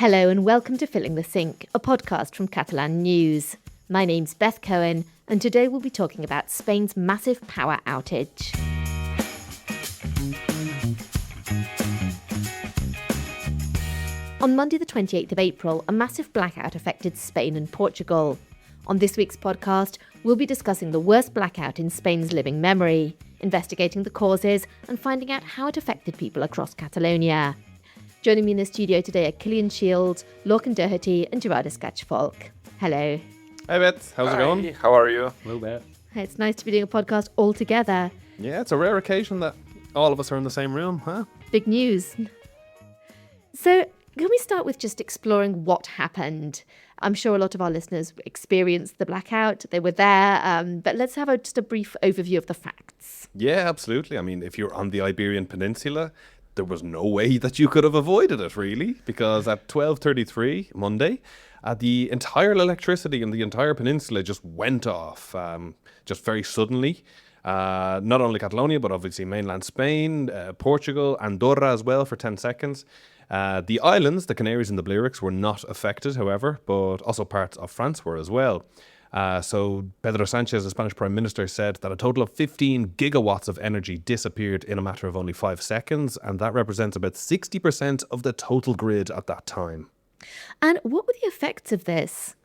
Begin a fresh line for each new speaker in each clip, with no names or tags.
Hello and welcome to Filling the Sink, a podcast from Catalan News. My name's Beth Cohen, and today we'll be talking about Spain's massive power outage. On Monday the 28th of April, a massive blackout affected Spain and Portugal. On this week's podcast, we'll be discussing the worst blackout in Spain's living memory, investigating the causes and finding out how it affected people across Catalonia. Joining me in the studio today are Cillian, Lorcan, Doherty and Gerard Escaich Folch. Hello.
Hi Beth, how's it going?
How are you?
Hello Beth.
It's nice to be doing a podcast all together.
Yeah, it's a rare occasion that all of us are in the same room, huh?
Big news. So, can we start with just exploring what happened? I'm sure a lot of our listeners experienced the blackout. They were there, but let's have just a brief overview of the facts.
Yeah, absolutely. I mean, if you're on the Iberian Peninsula, there was no way that you could have avoided it, really, because at 12:33 Monday, the entire electricity in the entire peninsula just went off, just very suddenly. Not only Catalonia, but obviously mainland Spain, Portugal, Andorra as well for 10 seconds. The islands, the Canaries and the Balearics, were not affected, however, but also parts of France were as well. So Pedro Sánchez, the Spanish Prime Minister, said that a total of 15 gigawatts of energy disappeared in a matter of only 5 seconds, and that represents about 60% of the total grid at that time.
And what were the effects of this?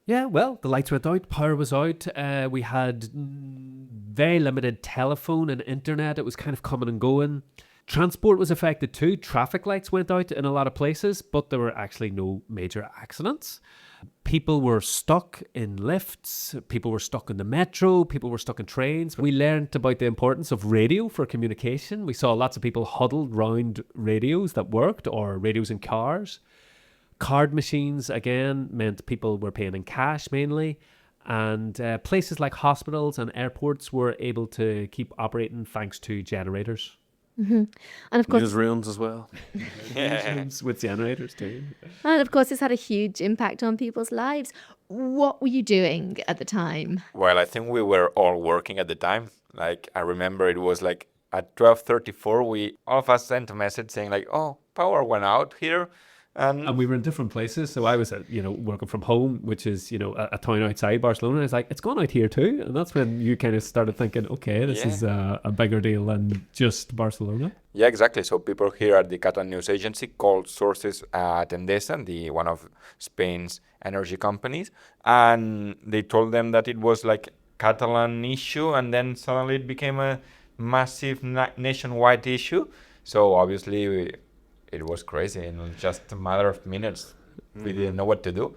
Yeah, well, the lights went out, power was out. We had very limited telephone and internet. It was kind of coming and going. Transport was affected too. Traffic lights went out in a lot of places, but there were actually no major accidents. People were stuck in lifts. People were stuck in the metro. People were stuck in trains. We learned about the importance of radio for communication. We saw lots of people huddled round radios that worked, or radios in cars. Card machines, again, meant people were paying in cash mainly. And places like hospitals and airports were able to keep operating thanks to generators.
Mm-hmm. And of course,
newsrooms as well.
Newsrooms with generators too.
And of course, this had a huge impact on people's lives. What were you doing at the time?
Well, I think we were all working at the time. Like, I remember it was like at 12:34, all of us sent a message saying like, oh, power went out here.
And we were in different places. So I was, working from home, which is, a town outside Barcelona. I was like, it's gone out here too. And that's when you kind of started thinking, okay, this is a bigger deal than just Barcelona.
Yeah, exactly. So people here at the Catalan News Agency called sources at Endesa, one of Spain's energy companies. And they told them that it was like Catalan issue. And then suddenly it became a massive nationwide issue. So obviously it was crazy in just a matter of minutes. We didn't know what to do.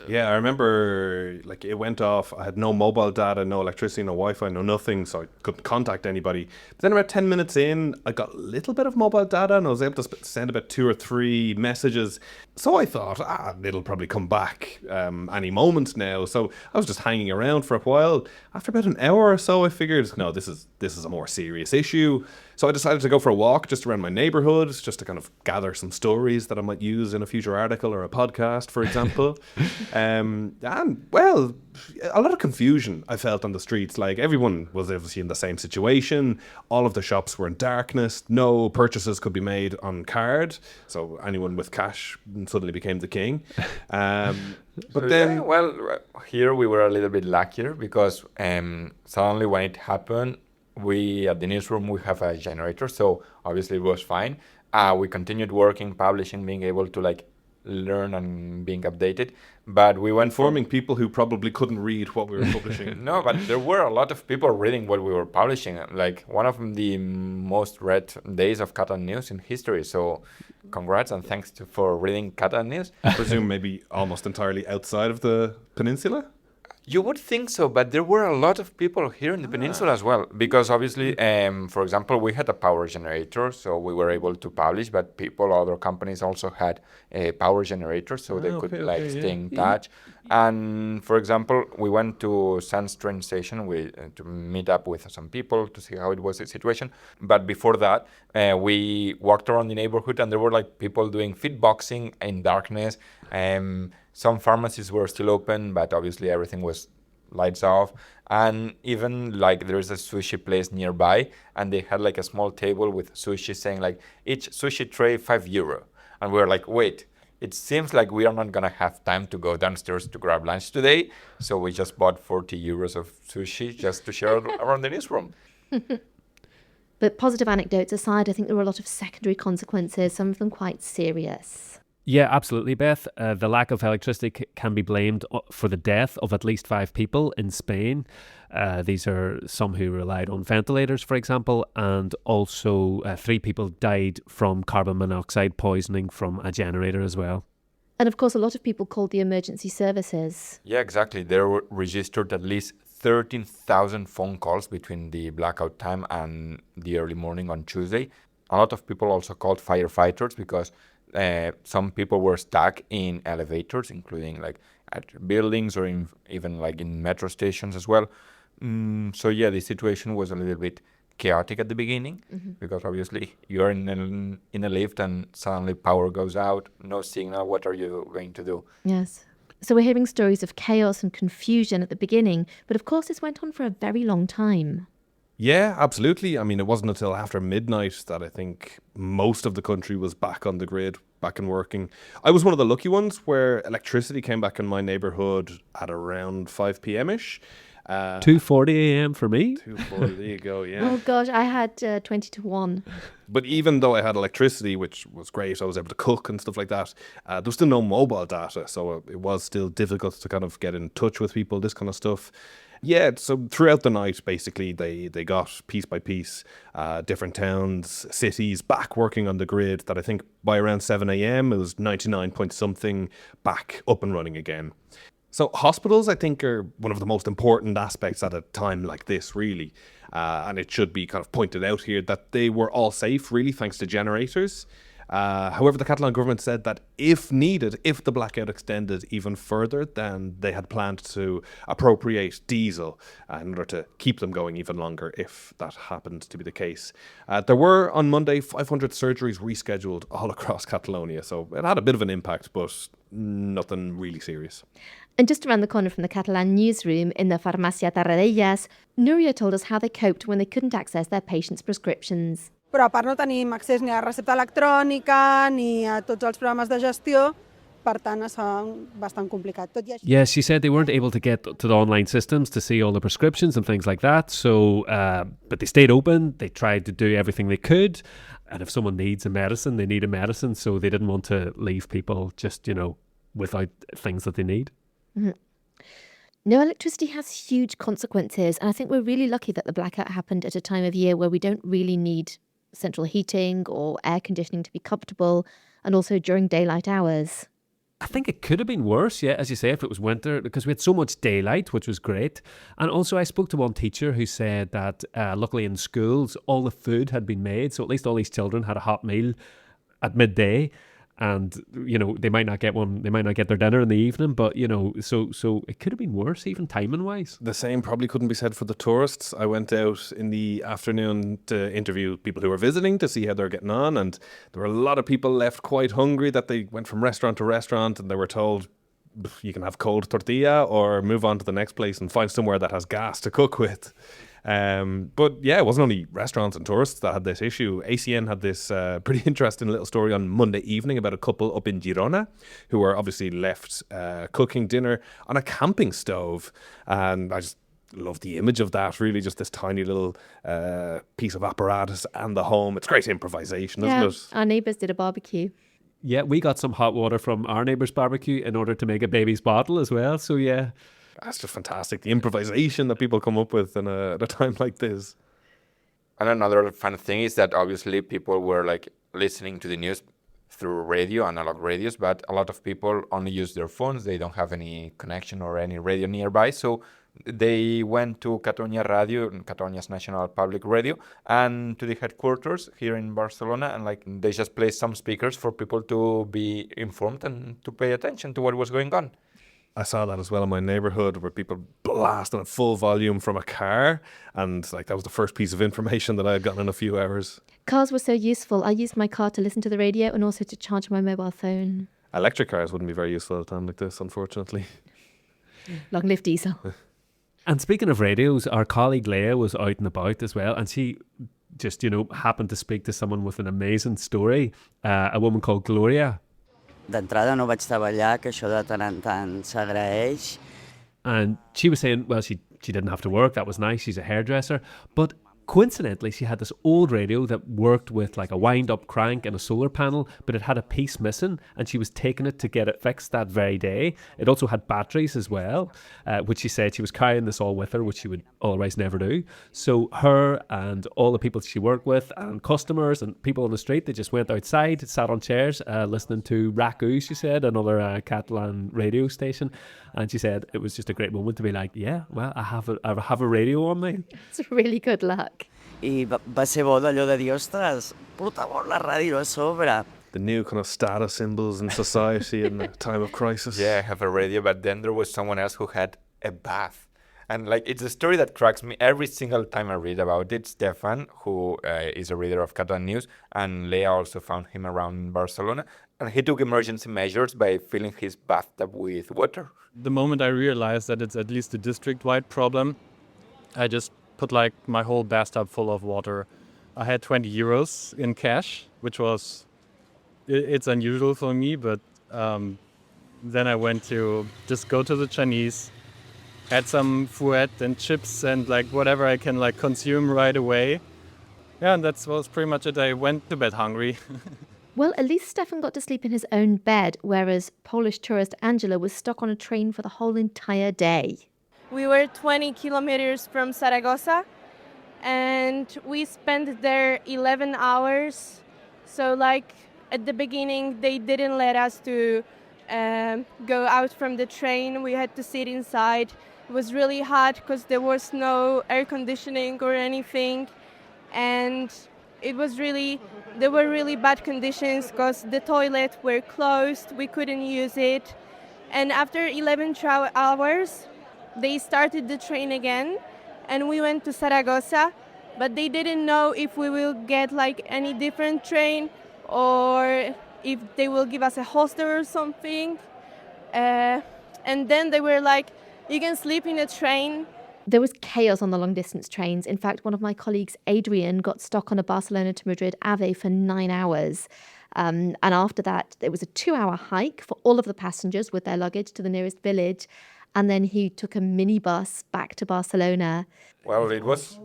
Yeah, I remember it went off. I had no mobile data, no electricity, no Wi-Fi, no nothing, so I couldn't contact anybody. But then about 10 minutes in, I got a little bit of mobile data and I was able to send about 2 or 3 messages. So I thought, it'll probably come back any moment now. So I was just hanging around for a while. After about an hour or so, I figured, no, this is a more serious issue. So I decided to go for a walk just around my neighborhood, just to kind of gather some stories that I might use in a future article or a podcast, for example. And, well, a lot of confusion I felt on the streets. Like, everyone was obviously in the same situation. All of the shops were in darkness. No purchases could be made on card. So anyone with cash suddenly became the king. But then...
Well, here we were a little bit luckier because suddenly when it happened, we at the newsroom, we have a generator. So obviously it was fine. We continued working, publishing, being able to learn and being updated, but we went
informing people who probably couldn't read what we were publishing.
No, but there were a lot of people reading what we were publishing, like one of the most read days of Catalan News in history. So congrats and thanks for reading Catalan News.
I presume maybe almost entirely outside of the peninsula?
You would think so, but there were a lot of people here in the peninsula as well, because obviously, for example, we had a power generator, so we were able to publish, but other companies also had a power generator, so they could stay in touch. And for example, we went to Sands train station to meet up with some people to see how it was the situation. But before that, we walked around the neighborhood and there were people doing fitboxing in darkness. Some pharmacies were still open, but obviously everything was lights off. And even there's a sushi place nearby and they had a small table with sushi saying each sushi tray €5. And we were wait, it seems like we are not going to have time to go downstairs to grab lunch today. So we just bought 40 euros of sushi just to share around the newsroom.
But positive anecdotes aside, I think there were a lot of secondary consequences, some of them quite serious.
Yeah, absolutely, Beth. The lack of electricity can be blamed for the death of at least 5 people in Spain. These are some who relied on ventilators, for example, and also 3 people died from carbon monoxide poisoning from a generator as well.
And of course, a lot of people called the emergency services.
Yeah, exactly. There were registered at least 13,000 phone calls between the blackout time and the early morning on Tuesday. A lot of people also called firefighters because some people were stuck in elevators, including like at buildings or even like in metro stations as well. So yeah, the situation was a little bit chaotic at the beginning because obviously you're in a lift and suddenly power goes out, no signal. What are you going to do?
Yes. So we're hearing stories of chaos and confusion at the beginning, but of course this went on for a very long time.
Yeah, absolutely. I mean, it wasn't until after midnight that I think most of the country was back on the grid, back and working. I was one of the lucky ones where electricity came back in my neighbourhood at around 5 p.m-ish.
2:40 a.m. for me.
2:40, there you go, yeah.
Oh gosh, I had 20 to 1.
But even though I had electricity, which was great, I was able to cook and stuff like that, there was still no mobile data, so it was still difficult to kind of get in touch with people, this kind of stuff. Yeah, so throughout the night, basically, they got piece by piece different towns, cities back working on the grid that I think by around 7 a.m. it was 99 point something back up and running again. So hospitals, I think, are one of the most important aspects at a time like this, really. And it should be kind of pointed out here that they were all safe, really, thanks to generators. However, the Catalan government said that if needed, if the blackout extended even further, then they had planned to appropriate diesel in order to keep them going even longer if that happened to be the case. There were, on Monday, 500 surgeries rescheduled all across Catalonia, so it had a bit of an impact, but nothing really serious.
And just around the corner from the Catalan newsroom in the Farmàcia Tarradellas, Núria told us how they coped when they couldn't access their patients' prescriptions.
Però a part no tenim accés ni a recepta electrònica ni a tots els programes de gestió, per tant es fa bastant complicat. Tot i així...
Yes, she said they weren't able to get to the online systems to see all the prescriptions and things like that. So, but they stayed open. They tried to do everything they could. And if someone needs a medicine, they need a medicine. So they didn't want to leave people just, without things that they need.
Mm-hmm. No electricity has huge consequences. And I think we're really lucky that the blackout happened at a time of year where we don't really need central heating or air conditioning to be comfortable, and also during daylight hours.
I think it could have been worse, yeah, as you say, if it was winter, because we had so much daylight, which was great. And also I spoke to one teacher who said that luckily in schools, all the food had been made. So at least all these children had a hot meal at midday. And, they might not get one, they might not get their dinner in the evening, but, so it could have been worse, even timing-wise.
The same probably couldn't be said for the tourists. I went out in the afternoon to interview people who were visiting to see how they're getting on, and there were a lot of people left quite hungry that they went from restaurant to restaurant, and they were told, you can have cold tortilla or move on to the next place and find somewhere that has gas to cook with. But yeah, it wasn't only restaurants and tourists that had this issue. ACN had this pretty interesting little story on Monday evening about a couple up in Girona who were obviously left cooking dinner on a camping stove. And I just love the image of that, really, just this tiny little piece of apparatus and the home. It's great improvisation, isn't it?
Our neighbours did a barbecue.
Yeah, we got some hot water from our neighbour's barbecue in order to make a baby's bottle as well. So yeah.
That's just fantastic. The improvisation that people come up with at a time like this.
And another fun thing is that obviously people were like listening to the news through radio, analog radios, but a lot of people only use their phones. They don't have any connection or any radio nearby. So they went to Catalunya Radio, Catalonia's national public radio, and to the headquarters here in Barcelona, and they just placed some speakers for people to be informed and to pay attention to what was going on.
I saw that as well in my neighbourhood where people blasting at full volume from a car, and that was the first piece of information that I had gotten in a few hours.
Cars were so useful. I used my car to listen to the radio and also to charge my mobile phone.
Electric cars wouldn't be very useful at a time like this, unfortunately.
Long live diesel.
And speaking of radios, our colleague Leah was out and about as well, and she just, happened to speak to someone with an amazing story, a woman called Gloria.
D'entrada no vaig treballar, que això de tant en tant s'agraeix.
And she was saying, well, she didn't have to work. That was nice. She's a hairdresser. But coincidentally, she had this old radio that worked with like a wind-up crank and a solar panel, but it had a piece missing, and she was taking it to get it fixed that very day. It also had batteries as well, which she said she was carrying this all with her, which she would otherwise never do. So her and all the people she worked with and customers and people on the street, they just went outside, sat on chairs, listening to RAC1, she said, another Catalan radio station. And she said it was just a great moment to be like, yeah, well, I have a radio on me.
It's really good luck.
I va ser bo d'allò de dir, ostres, portàveu la ràdio a sobre.
The new kind of status symbols in society in a time of crisis.
Yeah, I have a radio, but then there was someone else who had a bath. And like, it's a story that cracks me every single time I read about it. Stefan, who is a reader of Catalan news, and Leah also found him around in Barcelona. And he took emergency measures by filling his bathtub with water.
The moment I realized that it's at least a district-wide problem, I just put like my whole bathtub full of water. I had 20 euros in cash, which was, it's unusual for me, but then I went to just go to the Chinese, had some fouet and chips and like whatever I can like consume right away. Yeah, and that was pretty much it. I went to bed hungry.
Well, at least Stefan got to sleep in his own bed, whereas Polish tourist Angela was stuck on a train for the whole entire day.
We were 20 kilometers from Zaragoza, and we spent there 11 hours. So like at the beginning, they didn't let us to go out from the train. We had to sit inside. It was really hot because there was no air conditioning or anything. And there were really bad conditions because the toilets were closed. We couldn't use it. And after 11 hours, they started the train again, and we went to Zaragoza, but they didn't know if we will get like any different train or if they will give us a hostel or something. And then they were like, you can sleep in a train.
There was chaos on the long-distance trains. In fact, one of my colleagues, Adrian, got stuck on a Barcelona to Madrid AVE for 9 hours. And after that, it was a 2-hour hike for all of the passengers with their luggage to the nearest village. And then he took a minibus back to Barcelona.
Well, it was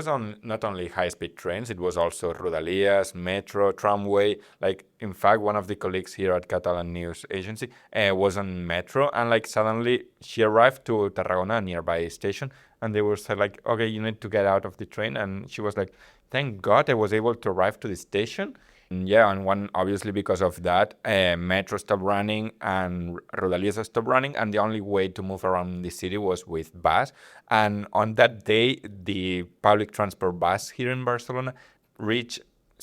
on not only high-speed trains, it was also Rodalies, metro, tramway. Like, in fact, one of the colleagues here at Catalan News Agency was on metro, and like suddenly she arrived to Tarragona, a nearby station, and they were said like, okay, you need to get out of the train, and she was like, thank God I was able to arrive to the station. Yeah, and one, obviously because of that, metro stopped running and Rodalies stopped running, and the only way to move around the city was with bus. And on that day, the public transport bus here in Barcelona reached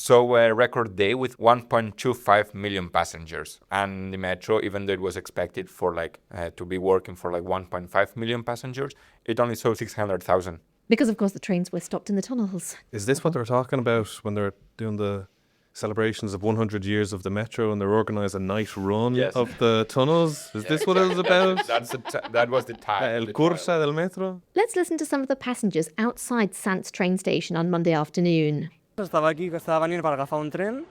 a record day with 1.25 million passengers. And the metro, even though it was expected for to be working for 1.5 million passengers, it only saw 600,000.
Because, of course, the trains were stopped in the tunnels.
Is this what they were talking about when they're doing the celebrations of 100 years of the metro and they're organised a night run of the tunnels? Is this what it was about?
That was the time.
El Cursa del Metro?
Let's listen to some of the passengers outside Sants train station on Monday afternoon.
Estava aquí, que estava venint per agafar un tren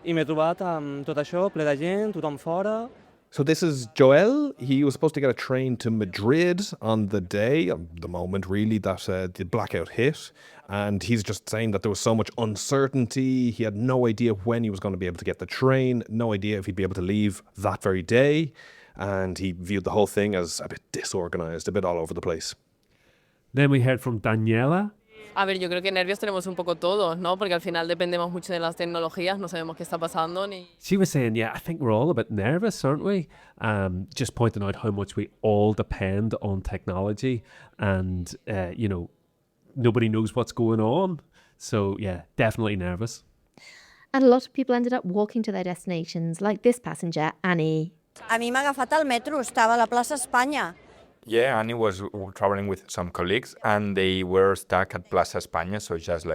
i m'he trobat amb tot això, ple de gent, tothom fora.
So this is Joel. He was supposed to get a train to Madrid on the day, the moment really, that the blackout hit. And he's just saying that there was so much uncertainty. He had no idea when he was going to be able to get the train, no idea if he'd be able to leave that very day. And he viewed the whole thing as a bit disorganized, a bit all over the place.
Then we heard from Daniela.
A ver, yo creo que nervios tenemos un poco todos, ¿no? Porque al final dependemos mucho de las tecnologías, no sabemos qué está pasando ni...
She was saying, yeah, I think we're all a bit nervous, aren't we? Just pointing out how much we all depend on technology and, nobody knows what's going on. So, yeah, definitely nervous.
And a lot of people ended up walking to their destinations, like this passenger, Annie.
A mi m'ha agafat el metro, estava a la plaça Espanya.
Yeah, Annie was traveling with some colleagues, and they were stuck at Plaza España, so just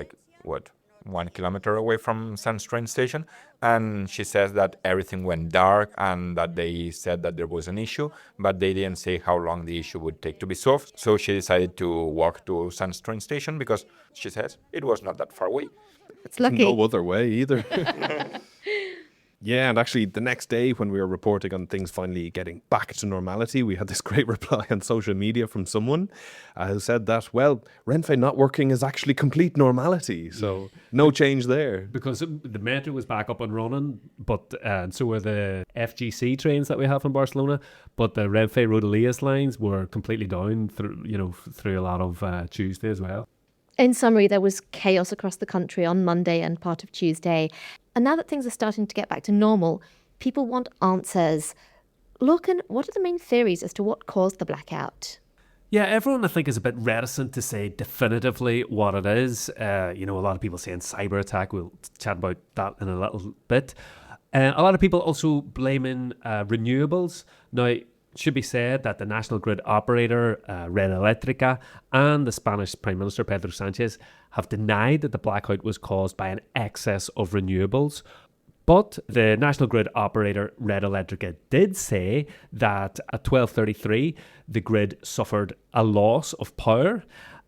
1 kilometer away from Sants train station. And she says that everything went dark and that they said that there was an issue, but they didn't say how long the issue would take to be solved. So she decided to walk to Sants train station because, she says, it was not that far away.
It's lucky.
No other way either. Yeah, and actually the next day when we were reporting on things finally getting back to normality, we had this great reply on social media from someone who said that, well, Renfe not working is actually complete normality. So no change there.
Because the metro was back up and running, but and so were the FGC trains that we have in Barcelona, but the Renfe Rodalies lines were completely down through a lot of Tuesday as well.
In summary, there was chaos across the country on Monday and part of Tuesday. And now that things are starting to get back to normal, people want answers. Lorcan, what are the main theories as to what caused the blackout?
Yeah, everyone I think is a bit reticent to say definitively what it is. A lot of people saying cyber attack. We'll chat about that in a little bit. A lot of people also blaming renewables. Now, it should be said that the national grid operator, Red Eléctrica, and the Spanish Prime Minister Pedro Sánchez have denied that the blackout was caused by an excess of renewables. But the national grid operator, Red Eléctrica, did say that at 12:33, the grid suffered a loss of power.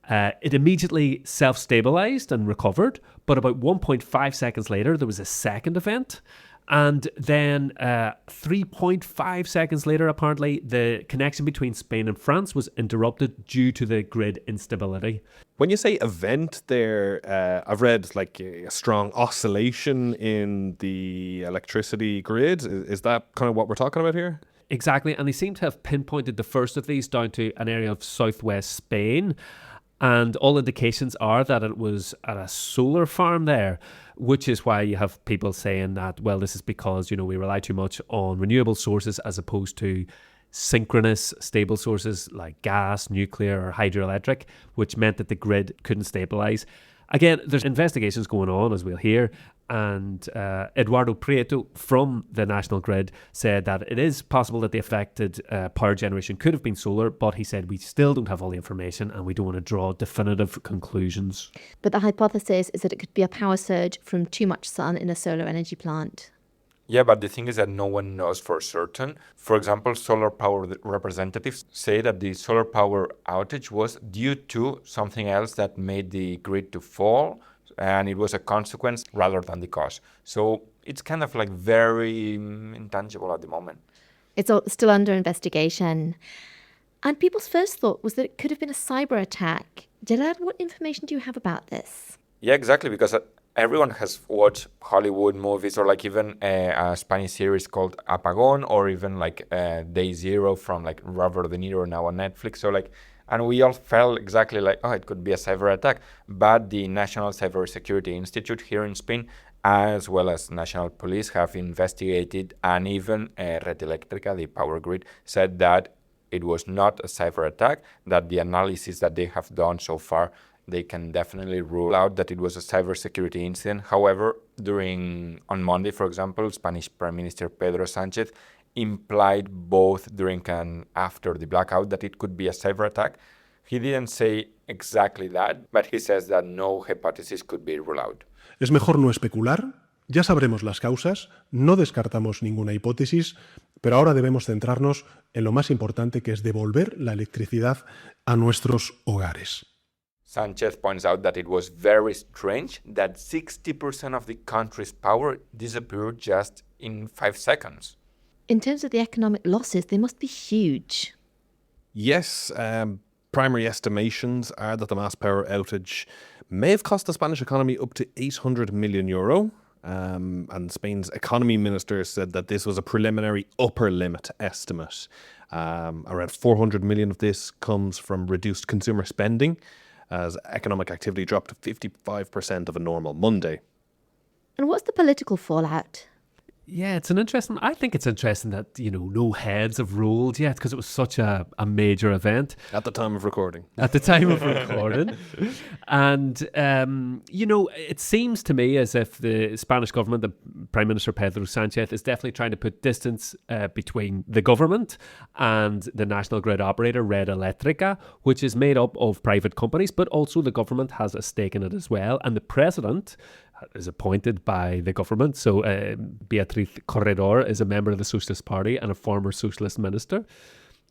It immediately self-stabilised and recovered, but about 1.5 seconds later, there was a second event. And then 3.5 seconds later, apparently, the connection between Spain and France was interrupted due to the grid instability.
When you say event there, I've read like a strong oscillation in the electricity grid. Is that kind of what we're talking about here?
Exactly. And they seem to have pinpointed the first of these down to an area of southwest Spain. And all indications are that it was at a solar farm there, which is why you have people saying that, well, this is because, we rely too much on renewable sources as opposed to synchronous stable sources like gas, nuclear or hydroelectric, which meant that the grid couldn't stabilise. Again, there's investigations going on, as we'll hear, and Eduardo Prieto from the National Grid said that it is possible that the affected power generation could have been solar, but he said we still don't have all the information and we don't want to draw definitive conclusions.
But the hypothesis is that it could be a power surge from too much sun in a solar energy plant.
Yeah, but the thing is that no one knows for certain. For example, solar power representatives say that the solar power outage was due to something else that made the grid to fall, and it was a consequence rather than the cause. So it's kind of like very intangible at the moment.
It's still under investigation. And people's first thought was that it could have been a cyber attack. Gerard, what information do you have about this?
Yeah, exactly, because everyone has watched Hollywood movies or like even a Spanish series called Apagón, or even like Day Zero from like Robert De Niro now on Netflix. So like, and we all felt exactly like, oh, it could be a cyber attack. But the National Cybersecurity Institute here in Spain, as well as national police, have investigated, and even Red Eléctrica, the power grid, said that it was not a cyber attack, that the analysis that they have done so far, they can definitely rule out that it was a cybersecurity incident. However, on Monday, for example, Spanish Prime Minister Pedro Sánchez implied both during and after the blackout that it could be a cyber attack. He didn't say exactly that, but he says that no hypothesis could be ruled out.
Es mejor no especular, ya sabremos las causas, no descartamos ninguna hipótesis, pero ahora debemos centrarnos en lo más importante, que es devolver la electricidad a nuestros hogares.
Sanchez points out that it was very strange that 60% of the country's power disappeared just in 5 seconds.
In terms of the economic losses, they must be huge.
Yes, primary estimations are that the mass power outage may have cost the Spanish economy up to €800 million. And Spain's economy minister said that this was a preliminary upper limit estimate. Around 400 million of this comes from reduced consumer spending, as economic activity dropped to 55% of a normal Monday.
And what's the political fallout?
Yeah, I think it's interesting that, no heads have rolled yet, because it was such a major event.
At the time of recording.
And, it seems to me as if the Spanish government, the Prime Minister Pedro Sánchez, is definitely trying to put distance between the government and the national grid operator, Red Eléctrica, which is made up of private companies, but also the government has a stake in it as well. And the president is appointed by the government. So Beatriz Corredor is a member of the Socialist Party and a former socialist minister.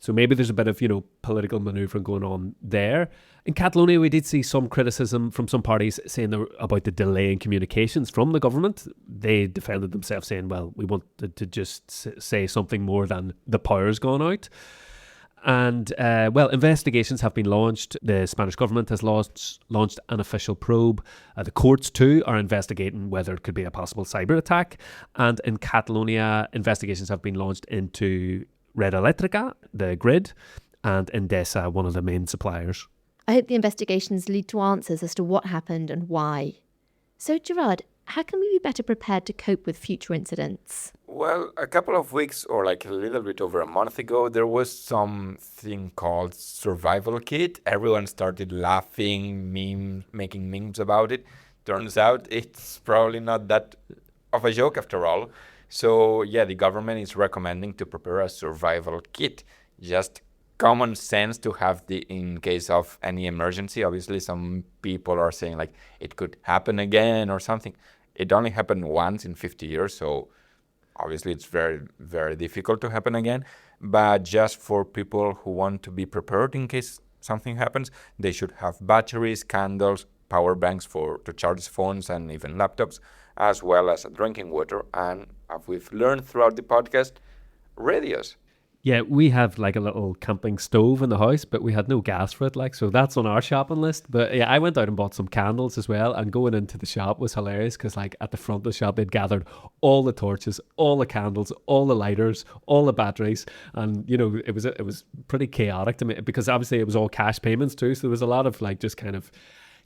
So maybe there's a bit of, political manoeuvring going on there. In Catalonia, we did see some criticism from some parties saying about the delay in communications from the government. They defended themselves saying, well, we wanted to just say something more than the power's gone out. And, investigations have been launched. The Spanish government has launched an official probe. The courts, too, are investigating whether it could be a possible cyber attack. And in Catalonia, investigations have been launched into Red Eléctrica, the grid, and Endesa, one of the main suppliers.
I hope the investigations lead to answers as to what happened and why. So, Gerard, how can we be better prepared to cope with future incidents?
Well, a couple of weeks or like a little bit over a month ago, there was something called survival kit. Everyone started laughing, making memes about it. Turns out it's probably not that of a joke after all. So yeah, the government is recommending to prepare a survival kit. Just common sense to have in case of any emergency. Obviously, some people are saying like it could happen again or something. It only happened once in 50 years, so obviously it's very, very difficult to happen again. But just for people who want to be prepared in case something happens, they should have batteries, candles, power banks to charge phones and even laptops, as well as drinking water. And as we've learned throughout the podcast, radios.
Yeah, we have like a little camping stove in the house, but we had no gas for it, so that's on our shopping list. But yeah, I went out and bought some candles as well, and going into the shop was hilarious because like at the front of the shop they'd gathered all the torches, all the candles, all the lighters, all the batteries, and it was pretty chaotic to me because obviously it was all cash payments too, so there was a lot of like just kind of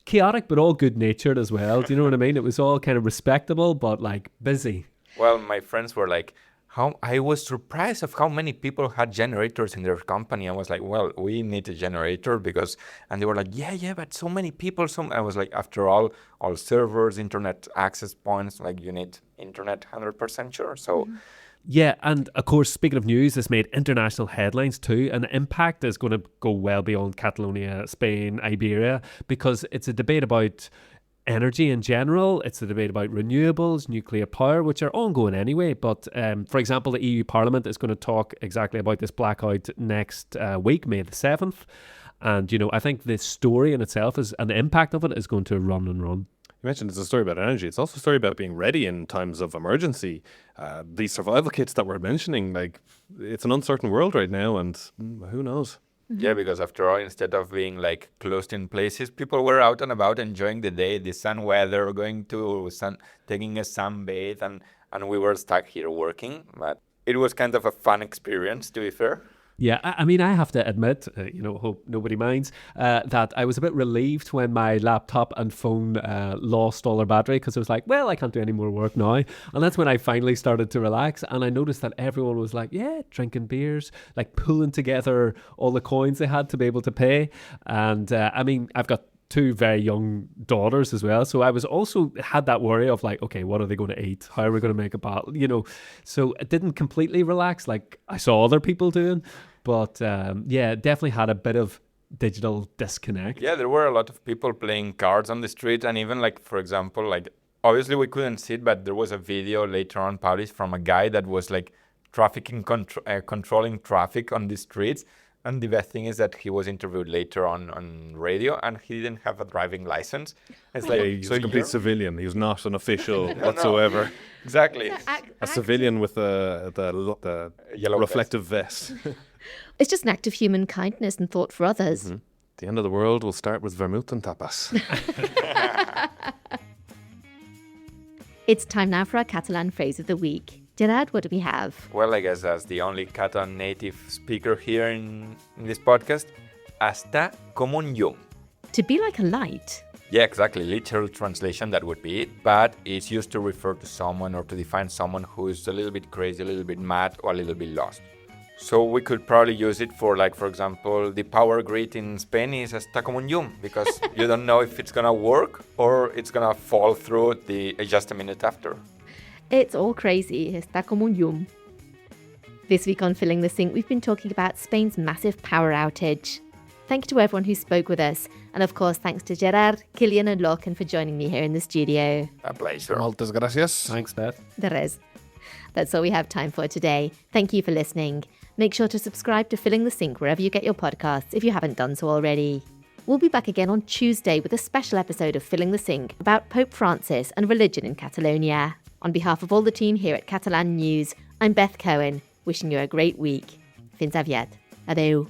chaotic but all good natured as well. Do you know what I mean? It was all kind of respectable but like busy.
Well, my friends were like, I was surprised of how many people had generators in their company. I was like, well, we need a generator and they were like, yeah, but so many people. I was like, after all servers, internet access points, like you need internet 100% sure. So.
Yeah, and of course, speaking of news, this made international headlines too, and the impact is going to go well beyond Catalonia, Spain, Iberia, because it's a debate about energy in general. It's a debate about renewables, nuclear power, which are ongoing anyway. But for example, the EU Parliament is going to talk exactly about this blackout next week, May the 7th. And, I think the story in itself and the impact of it is going to run and run.
You mentioned it's a story about energy. It's also a story about being ready in times of emergency. These survival kits that we're mentioning, like it's an uncertain world right now, and who knows?
Yeah, because after all, instead of being like closed in places, people were out and about enjoying the day, the sun weather, taking a sunbathe, and we were stuck here working. But it was kind of a fun experience, to be fair.
Yeah, I mean, I have to admit, hope nobody minds, that I was a bit relieved when my laptop and phone lost all their battery because I was like, well, I can't do any more work now. And that's when I finally started to relax. And I noticed that everyone was like, yeah, drinking beers, like pulling together all the coins they had to be able to pay. And I mean, I've got two very young daughters as well, so I was also had that worry of like, okay, what are they going to eat? How are we going to make a bottle? So it didn't completely relax like I saw other people doing, but definitely had a bit of digital disconnect.
Yeah, there were a lot of people playing cards on the street, and even like, for example, like obviously we couldn't see it, but there was a video later on published from a guy that was like controlling traffic on the streets. And the best thing is that he was interviewed later on radio, and he didn't have a driving license. It's like
he's a complete civilian. He was not an official whatsoever.
No. Exactly.
A civilian with the yellow reflective vest.
It's just an act of human kindness and thought for others.
Mm-hmm. The end of the world will start with vermouth and tapas.
It's time now for our Catalan phrase of the week. Gerard, what do we have?
Well, I guess as the only Catalan native speaker here in this podcast, hasta como un llum.
To be like a light.
Yeah, exactly. Literal translation, that would be it. But it's used to refer to someone or to define someone who is a little bit crazy, a little bit mad, or a little bit lost. So we could probably use it for, like, for example, the power grid in Spain is hasta como un llum, because you don't know if it's going to work or it's going to fall through just a minute after.
It's all crazy. Está como un llum. This week on Filling the Sink, we've been talking about Spain's massive power outage. Thank you to everyone who spoke with us. And of course, thanks to Gerard, Cillian and Lorcan for joining me here in the studio.
A pleasure.
Moltes gracias.
Thanks, Beth.
De res. That's all we have time for today. Thank you for listening. Make sure to subscribe to Filling the Sink wherever you get your podcasts if you haven't done so already. We'll be back again on Tuesday with a special episode of Filling the Sink about Pope Francis and religion in Catalonia. On behalf of all the team here at Catalan News, I'm Beth Cohen, wishing you a great week. Fins aviat. Adeu.